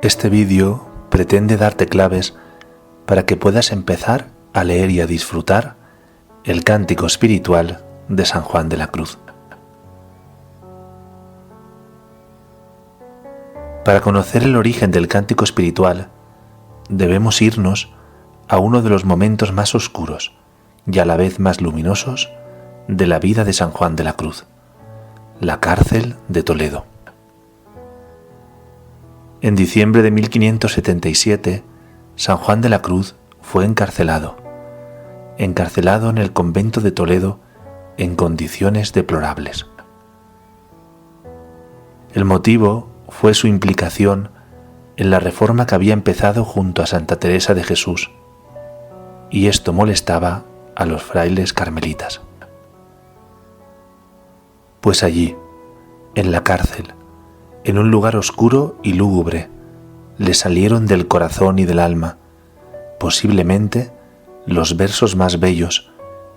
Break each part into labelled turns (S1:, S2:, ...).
S1: Este vídeo pretende darte claves para que puedas empezar a leer y a disfrutar el cántico espiritual de San Juan de la Cruz. Para conocer el origen del cántico espiritual, debemos irnos a uno de los momentos más oscuros y a la vez más luminosos de la vida de San Juan de la Cruz, la cárcel de Toledo. En diciembre de 1577, San Juan de la Cruz fue encarcelado en el convento de Toledo en condiciones deplorables. El motivo fue su implicación en la reforma que había empezado junto a Santa Teresa de Jesús, y esto molestaba a los frailes carmelitas. Pues allí, en la cárcel, en un lugar oscuro y lúgubre, le salieron del corazón y del alma, posiblemente, los versos más bellos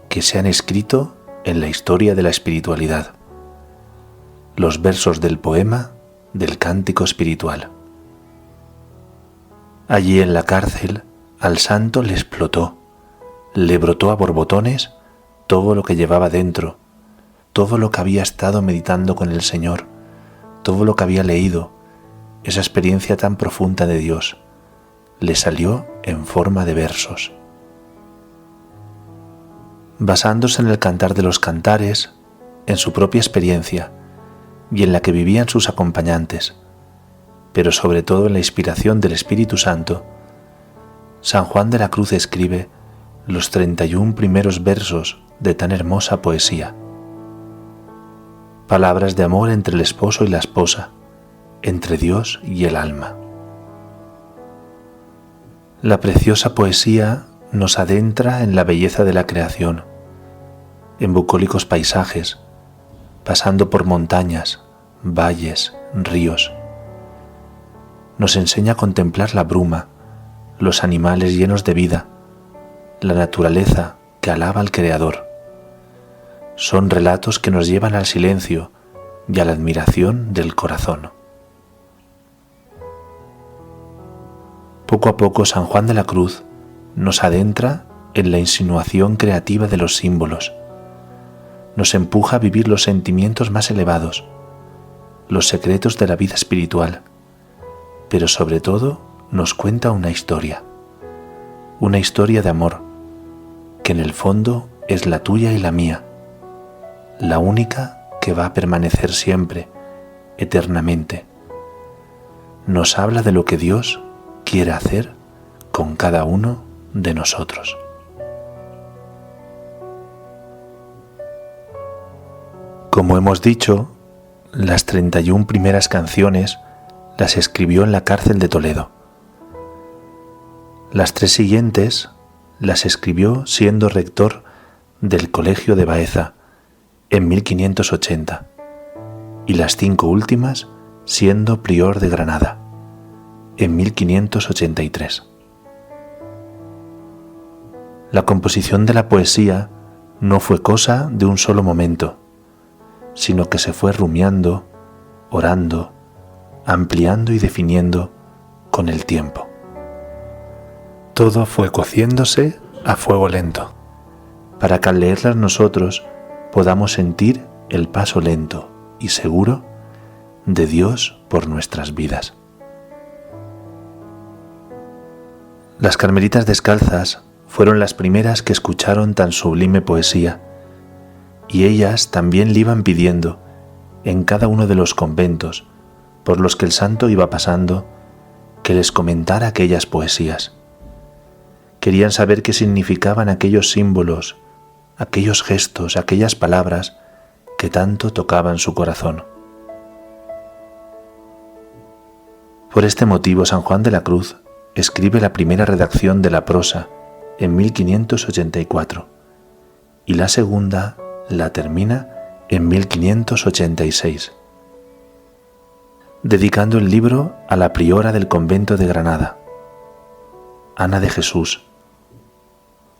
S1: que se han escrito en la historia de la espiritualidad, los versos del poema del cántico espiritual. Allí en la cárcel, al santo le explotó, le brotó a borbotones todo lo que llevaba dentro, todo lo que había estado meditando con el Señor, todo lo que había leído, esa experiencia tan profunda de Dios, le salió en forma de versos. Basándose en el Cantar de los Cantares, en su propia experiencia y en la que vivían sus acompañantes, pero sobre todo en la inspiración del Espíritu Santo, San Juan de la Cruz escribe los 31 primeros versos de tan hermosa poesía. Palabras de amor entre el esposo y la esposa, entre Dios y el alma. La preciosa poesía nos adentra en la belleza de la creación, en bucólicos paisajes, pasando por montañas, valles, ríos. Nos enseña a contemplar la bruma, los animales llenos de vida, la naturaleza que alaba al Creador. Son relatos que nos llevan al silencio y a la admiración del corazón. Poco a poco San Juan de la Cruz nos adentra en la insinuación creativa de los símbolos, nos empuja a vivir los sentimientos más elevados, los secretos de la vida espiritual, pero sobre todo nos cuenta una historia de amor, que en el fondo es la tuya y la mía, la única que va a permanecer siempre, eternamente. Nos habla de lo que Dios quiere hacer con cada uno de nosotros. Como hemos dicho, las 31 primeras canciones las escribió en la cárcel de Toledo. Las 3 siguientes las escribió siendo rector del Colegio de Baeza en 1580 y las 5 últimas siendo prior de Granada en 1583. La composición de la poesía no fue cosa de un solo momento, sino que se fue rumiando, orando, ampliando y definiendo con el tiempo. Todo fue cociéndose a fuego lento, para que al leerlas nosotros podamos sentir el paso lento y seguro de Dios por nuestras vidas. Las carmelitas descalzas fueron las primeras que escucharon tan sublime poesía, y ellas también le iban pidiendo en cada uno de los conventos por los que el santo iba pasando que les comentara aquellas poesías. Querían saber qué significaban aquellos símbolos, aquellos gestos, aquellas palabras que tanto tocaban su corazón. Por este motivo, San Juan de la Cruz escribe la primera redacción de la prosa en 1584 y la segunda la termina en 1586, dedicando el libro a la priora del convento de Granada, Ana de Jesús,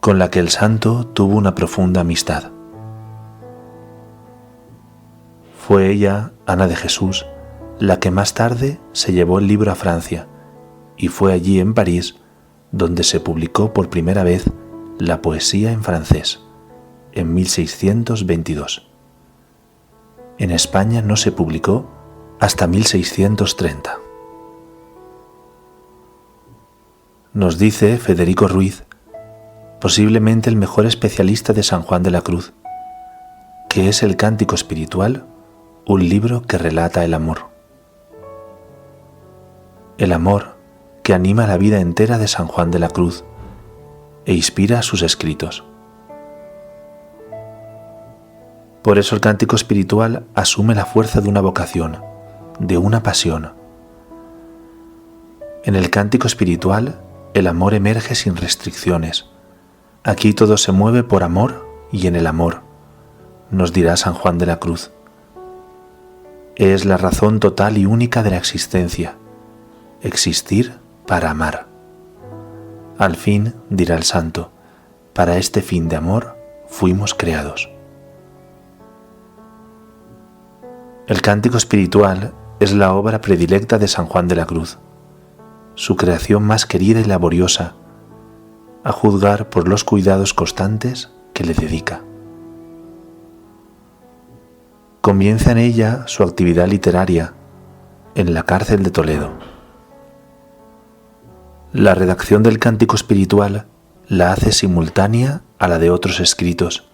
S1: con la que el santo tuvo una profunda amistad. Fue ella, Ana de Jesús, la que más tarde se llevó el libro a Francia y fue allí en París donde se publicó por primera vez la poesía en francés, en 1622. En España no se publicó hasta 1630. Nos dice Federico Ruiz, posiblemente el mejor especialista de San Juan de la Cruz, que es el Cántico Espiritual, un libro que relata el amor. El amor que anima la vida entera de San Juan de la Cruz e inspira sus escritos. Por eso el Cántico Espiritual asume la fuerza de una vocación, de una pasión. En el Cántico Espiritual, el amor emerge sin restricciones. Aquí todo se mueve por amor y en el amor, nos dirá San Juan de la Cruz. Es la razón total y única de la existencia, existir para amar. Al fin, dirá el santo, para este fin de amor fuimos creados. El Cántico Espiritual es la obra predilecta de San Juan de la Cruz, su creación más querida y laboriosa, a juzgar por los cuidados constantes que le dedica. Comienza en ella su actividad literaria, en la cárcel de Toledo. La redacción del Cántico Espiritual la hace simultánea a la de otros escritos,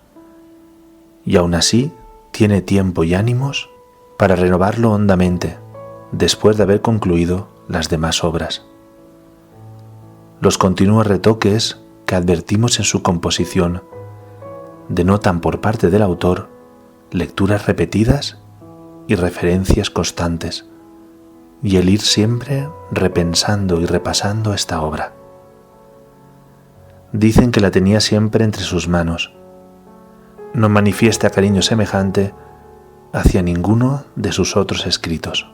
S1: y aún así tiene tiempo y ánimos para renovarlo hondamente, después de haber concluido las demás obras. Los continuos retoques que advertimos en su composición denotan por parte del autor lecturas repetidas y referencias constantes, y el ir siempre repensando y repasando esta obra. Dicen que la tenía siempre entre sus manos. No manifiesta cariño semejante hacia ninguno de sus otros escritos.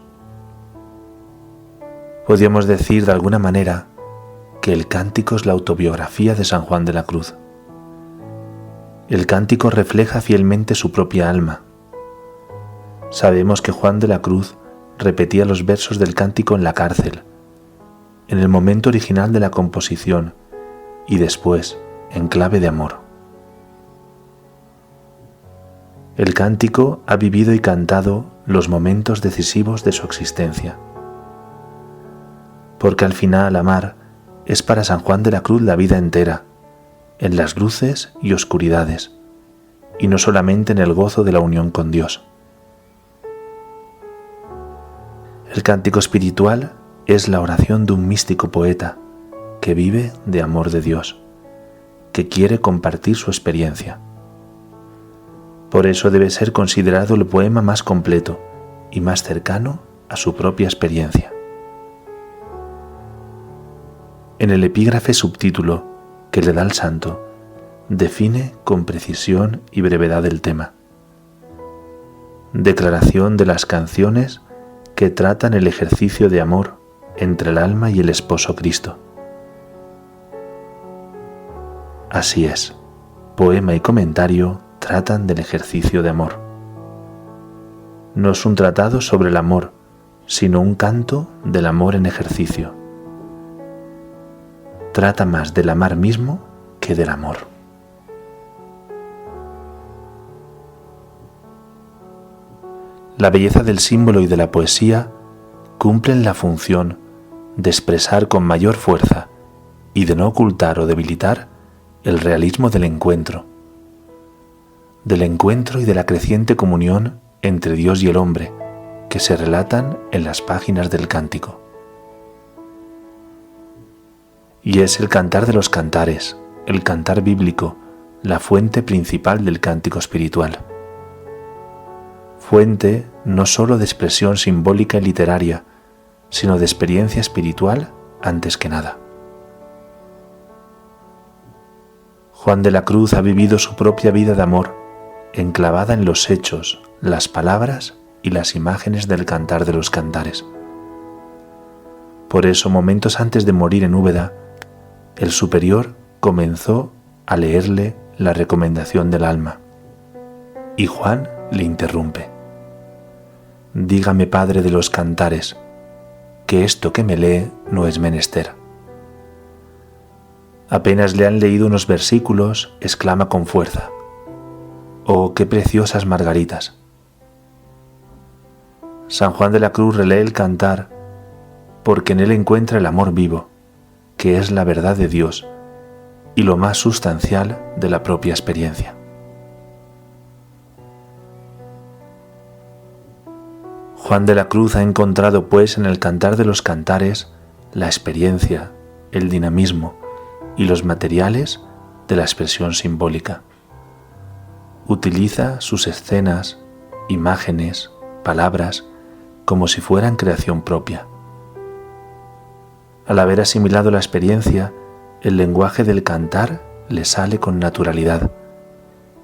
S1: Podríamos decir de alguna manera que el cántico es la autobiografía de San Juan de la Cruz. El cántico refleja fielmente su propia alma. Sabemos que Juan de la Cruz repetía los versos del cántico en la cárcel, en el momento original de la composición y después en clave de amor. El cántico ha vivido y cantado los momentos decisivos de su existencia, porque al final amar es para San Juan de la Cruz la vida entera, en las luces y oscuridades, y no solamente en el gozo de la unión con Dios. El cántico espiritual es la oración de un místico poeta que vive de amor de Dios, que quiere compartir su experiencia. Por eso debe ser considerado el poema más completo y más cercano a su propia experiencia. En el epígrafe subtítulo que le da el santo, define con precisión y brevedad el tema. Declaración de las canciones que tratan el ejercicio de amor entre el alma y el esposo Cristo. Así es, poema y comentario tratan del ejercicio de amor. No es un tratado sobre el amor, sino un canto del amor en ejercicio. Trata más del amar mismo que del amor. La belleza del símbolo y de la poesía cumplen la función de expresar con mayor fuerza y de no ocultar o debilitar el realismo del encuentro y de la creciente comunión entre Dios y el hombre que se relatan en las páginas del cántico. Y es el cantar de los cantares, el cantar bíblico, la fuente principal del cántico espiritual. Fuente no sólo de expresión simbólica y literaria, sino de experiencia espiritual antes que nada. Juan de la Cruz ha vivido su propia vida de amor, enclavada en los hechos, las palabras y las imágenes del cantar de los cantares. Por eso, momentos antes de morir en Úbeda, el superior comenzó a leerle la recomendación del alma, y Juan le interrumpe. Dígame, Padre de los cantares, que esto que me lee no es menester. Apenas le han leído unos versículos, exclama con fuerza: ¡oh, qué preciosas margaritas! San Juan de la Cruz relee el cantar porque en él encuentra el amor vivo, que es la verdad de Dios y lo más sustancial de la propia experiencia. Juan de la Cruz ha encontrado, pues, en el Cantar de los Cantares la experiencia, el dinamismo y los materiales de la expresión simbólica. Utiliza sus escenas, imágenes, palabras, como si fueran creación propia. Al haber asimilado la experiencia, el lenguaje del cantar le sale con naturalidad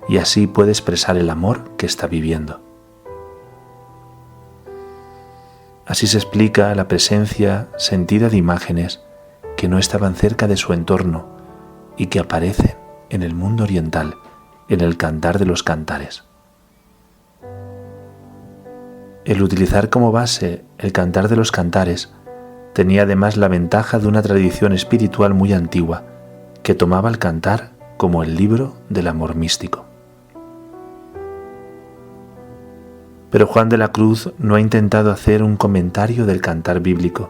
S1: y así puede expresar el amor que está viviendo. Así se explica la presencia sentida de imágenes que no estaban cerca de su entorno y que aparecen en el mundo oriental, en el Cantar de los Cantares. El utilizar como base el Cantar de los Cantares tenía además la ventaja de una tradición espiritual muy antigua que tomaba el cantar como el libro del amor místico. Pero Juan de la Cruz no ha intentado hacer un comentario del cantar bíblico,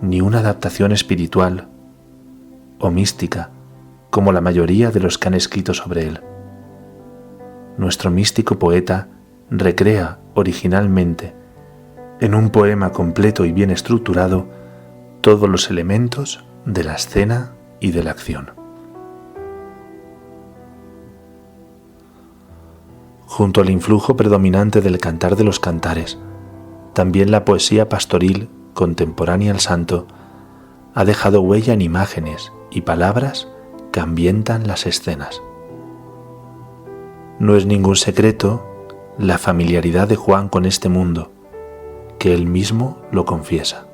S1: ni una adaptación espiritual o mística, como la mayoría de los que han escrito sobre él. Nuestro místico poeta recrea originalmente, en un poema completo y bien estructurado, todos los elementos de la escena y de la acción. Junto al influjo predominante del Cantar de los Cantares, también la poesía pastoril contemporánea al santo ha dejado huella en imágenes y palabras que ambientan las escenas. No es ningún secreto la familiaridad de Juan con este mundo, que él mismo lo confiesa.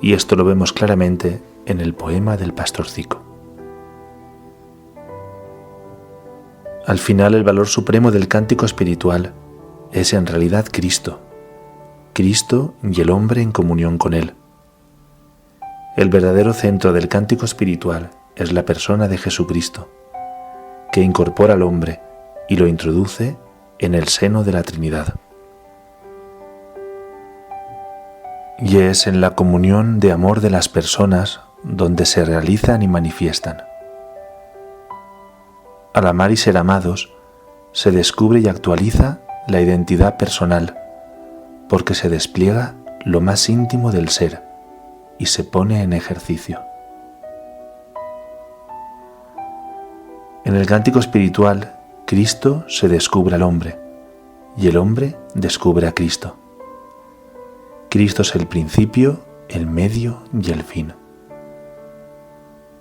S1: Y esto lo vemos claramente en el poema del pastorcico. Al final, el valor supremo del cántico espiritual es en realidad Cristo y el hombre en comunión con Él. El verdadero centro del cántico espiritual es la persona de Jesucristo, que incorpora al hombre y lo introduce en el seno de la Trinidad. Y es en la comunión de amor de las personas donde se realizan y manifiestan. Al amar y ser amados, se descubre y actualiza la identidad personal, porque se despliega lo más íntimo del ser y se pone en ejercicio. En el cántico espiritual, Cristo se descubre al hombre y el hombre descubre a Cristo. Cristo es el principio, el medio y el fin.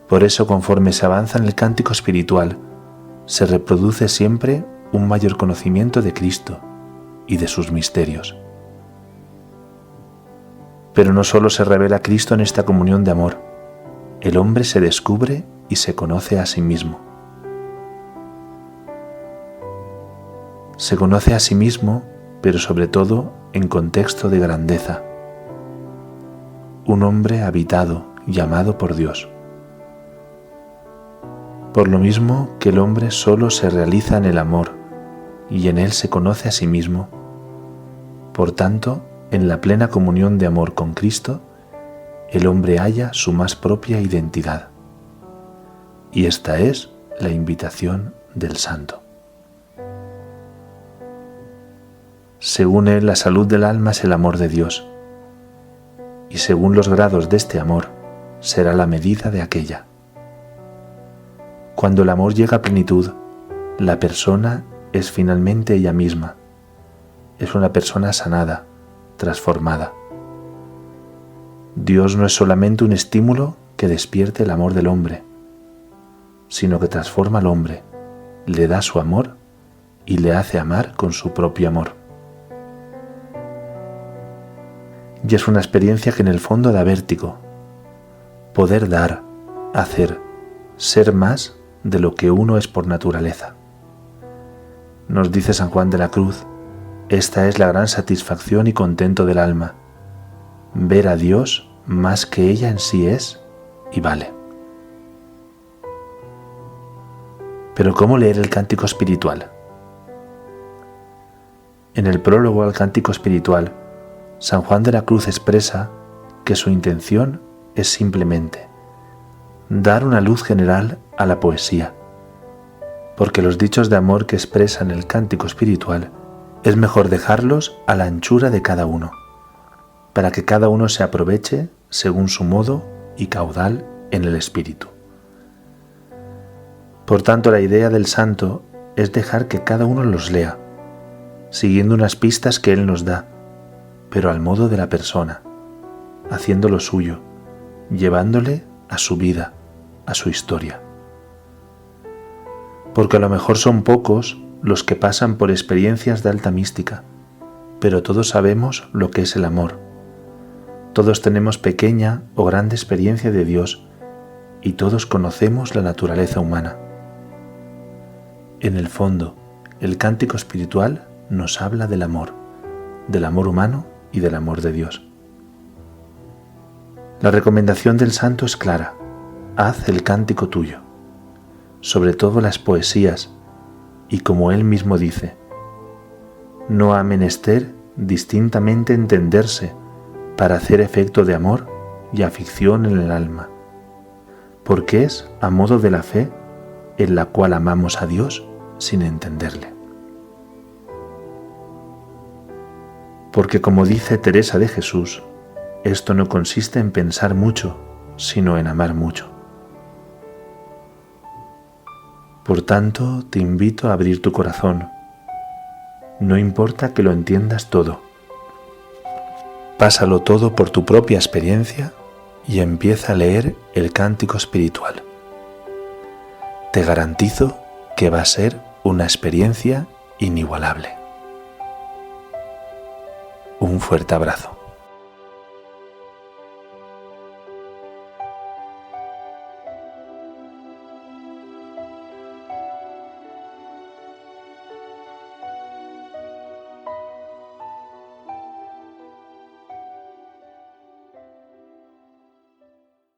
S1: Por eso, conforme se avanza en el cántico espiritual, se reproduce siempre un mayor conocimiento de Cristo y de sus misterios. Pero no solo se revela Cristo en esta comunión de amor, el hombre se descubre y se conoce a sí mismo. Se conoce a sí mismo, pero sobre todo en contexto de grandeza. Un hombre habitado y amado por Dios. Por lo mismo que el hombre solo se realiza en el amor y en él se conoce a sí mismo, por tanto, en la plena comunión de amor con Cristo, el hombre halla su más propia identidad. Y esta es la invitación del santo. Según él, la salud del alma es el amor de Dios, y según los grados de este amor, será la medida de aquella. Cuando el amor llega a plenitud, la persona es finalmente ella misma. Es una persona sanada, transformada. Dios no es solamente un estímulo que despierte el amor del hombre, sino que transforma al hombre, le da su amor y le hace amar con su propio amor. Y es una experiencia que en el fondo da vértigo. Poder dar, hacer, ser más de lo que uno es por naturaleza. Nos dice San Juan de la Cruz, esta es la gran satisfacción y contento del alma, ver a Dios más que ella en sí es y vale. Pero ¿cómo leer el cántico espiritual? En el prólogo al cántico espiritual, San Juan de la Cruz expresa que su intención es simplemente dar una luz general a la poesía, porque los dichos de amor que expresan el cántico espiritual es mejor dejarlos a la anchura de cada uno, para que cada uno se aproveche según su modo y caudal en el espíritu. Por tanto, la idea del santo es dejar que cada uno los lea, siguiendo unas pistas que él nos da, pero al modo de la persona, haciéndolo suyo, llevándole a su vida, a su historia. Porque a lo mejor son pocos los que pasan por experiencias de alta mística, pero todos sabemos lo que es el amor. Todos tenemos pequeña o grande experiencia de Dios y todos conocemos la naturaleza humana. En el fondo, el cántico espiritual nos habla del amor humano y del amor de Dios. La recomendación del santo es clara: haz el cántico tuyo, sobre todo las poesías, y como él mismo dice, no ha menester distintamente entenderse para hacer efecto de amor y afición en el alma, porque es a modo de la fe en la cual amamos a Dios sin entenderle. Porque como dice Teresa de Jesús, esto no consiste en pensar mucho, sino en amar mucho. Por tanto, te invito a abrir tu corazón. No importa que lo entiendas todo. Pásalo todo por tu propia experiencia y empieza a leer el cántico espiritual. Te garantizo que va a ser una experiencia inigualable. Un fuerte abrazo.